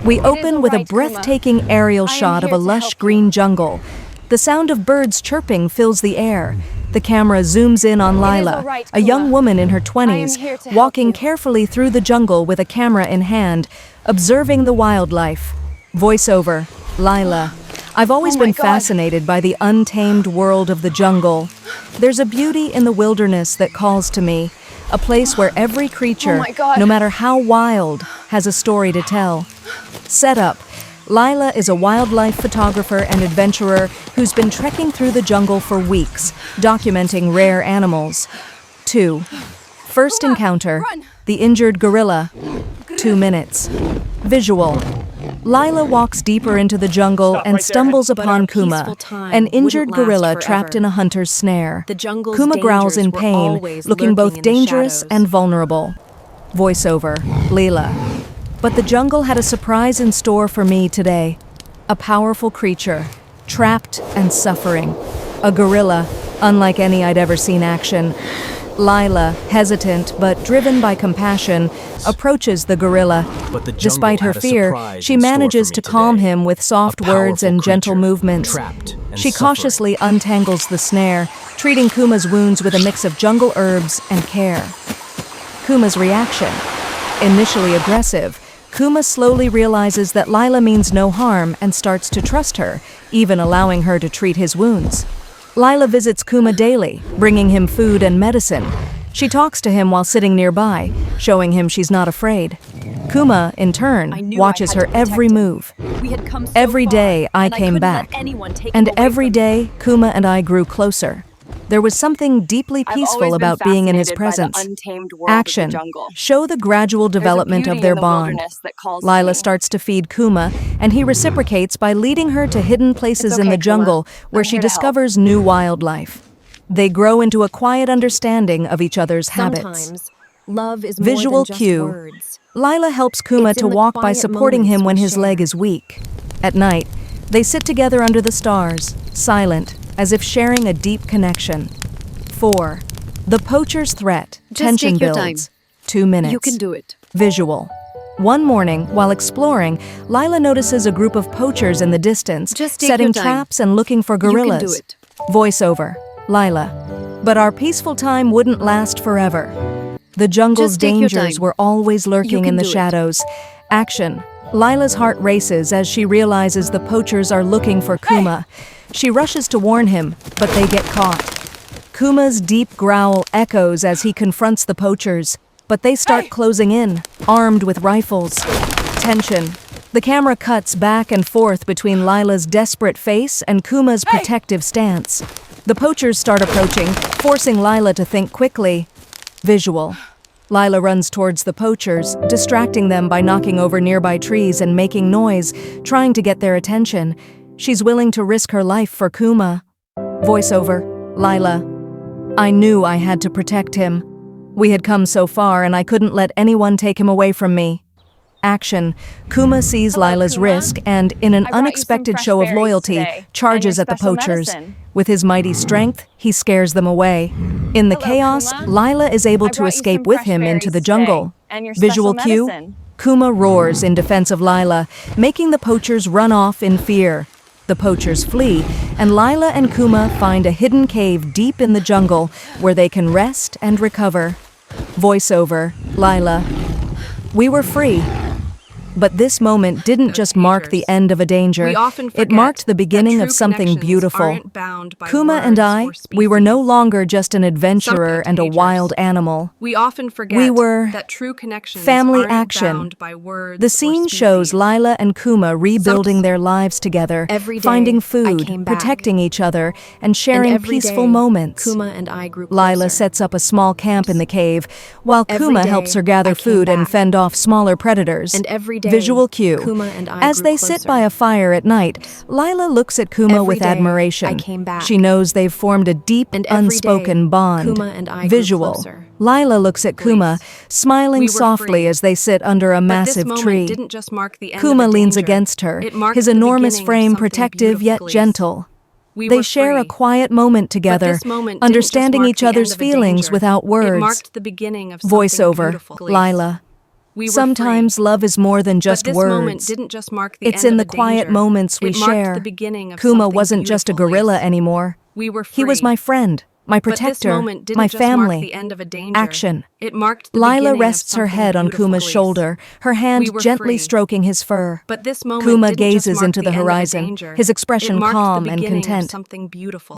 We open with a breathtaking aerial shot of a lush green jungle. The sound of birds chirping fills the air. The camera zooms in on Lila, a young woman in her 20s, walking carefully through the jungle with a camera in hand, observing the wildlife. Voiceover, Lila. I've always been fascinated by the untamed world of the jungle. There's a beauty in the wilderness that calls to me, a place where every creature, no matter how wild, has a story to tell. Setup. Lila is a wildlife photographer and adventurer who's been trekking through the jungle for weeks, documenting rare animals. 2. First encounter. The injured gorilla. 2 minutes. Visual. Lila walks deeper into the jungle and stumbles upon Kuma, an injured gorilla trapped in a hunter's snare. Kuma growls in pain, looking both dangerous and vulnerable. Voiceover, Lila. But the jungle had a surprise in store for me today. A powerful creature, trapped and suffering. A gorilla, unlike any I'd ever seen action. Lila, hesitant but driven by compassion, approaches the gorilla. Despite her fear, she manages to calm him with soft words and gentle movements. She cautiously untangles the snare, treating Kuma's wounds with a mix of jungle herbs and care. Kuma's reaction. Initially aggressive, Kuma slowly realizes that Lila means no harm and starts to trust her, even allowing her to treat his wounds. Lila visits Kuma daily, bringing him food and medicine. She talks to him while sitting nearby, showing him she's not afraid. Kuma, in turn, watches her every move. Every day I came back, and every day Kuma and I grew closer. There was something deeply peaceful about being in his presence. Action. Show the gradual development of their bond. Lila starts to feed Kuma, and he reciprocates by leading her to hidden places in the jungle where she discovers new wildlife. They grow into a quiet understanding of each other's habits. Visual cue. Lila helps Kuma to walk by supporting him when his leg is weak. At night, they sit together under the stars, silent, as if sharing a deep connection. 4. The poacher's threat. Tension builds. 2 minutes. You can do it. Visual. One morning, while exploring, Lila notices a group of poachers in the distance, setting traps and looking for gorillas. You can do it. Voiceover, Lila. But our peaceful time wouldn't last forever. The jungle's dangers were always lurking in the shadows. Action. Lila's heart races as she realizes the poachers are looking for Kuma. She rushes to warn him, but they get caught. Kuma's deep growl echoes as he confronts the poachers, but they start closing in, armed with rifles. Tension. The camera cuts back and forth between Lila's desperate face and Kuma's protective stance. The poachers start approaching, forcing Lila to think quickly. Visual. Lila runs towards the poachers, distracting them by knocking over nearby trees and making noise, trying to get their attention. She's willing to risk her life for Kuma. Voiceover, Lila. I knew I had to protect him. We had come so far and I couldn't let anyone take him away from me. Action. Kuma sees Lila's risk and, in an unexpected show of loyalty, charges at the poachers. With his mighty strength, he scares them away. In the chaos, Lila is able to escape with him into the jungle. Visual cue. Kuma roars in defense of Lila, making the poachers run off in fear. The poachers flee, and Lila and Kuma find a hidden cave deep in the jungle where they can rest and recover. Voiceover, Lila. We were free. But this moment didn't just mark the end of a danger. It marked the beginning of something beautiful. Kuma and I, we were no longer just an adventurer and a wild animal. We often forget We were that true connections family aren't action. bound by words The or scene species. shows Lila and Kuma rebuilding their lives together, Every day, finding I food, came back. protecting each other, and sharing every peaceful day, moments. Kuma and I grew Lila closer. sets up a small camp in the cave, while Every Kuma day, helps her gather I came food and back. fend off smaller predators. And every day, Visual cue. Kuma and I As grew they sit closer. by a fire at night, Lila looks at Kuma Every with day, admiration. I came back. She knows they've formed a deep, And every unspoken day, bond. Kuma and I grew Visual. closer. Lila looks at Kuma, smiling We were softly free. as they sit under a But massive this moment tree. didn't just mark the end Kuma of a leans danger. against her, It marked his the enormous beginning of frame something protective yet beautiful. gentle. We They were share a free. quiet moment together, But this moment didn't understanding just mark each the end other's of a feelings danger. without It words. marked the beginning of something Voiceover, beautiful. Lila. We were Sometimes free. love is more than just But this words. moment didn't just mark the It's end in of the a quiet danger. moments we It marked share. the beginning of Kuma something wasn't just a beautiful, gorilla Lise. anymore. We were free. He was my friend, my But this protector, moment didn't my just mark family. the end of a danger. Action. It marked the Lila beginning rests of her something head on beautiful, Kuma's Lise. shoulder, her hand We were gently free. stroking his fur. But this moment Kuma didn't just gazes mark into the end of a horizon, danger. his expression It marked calm the and beginning content. of something beautiful.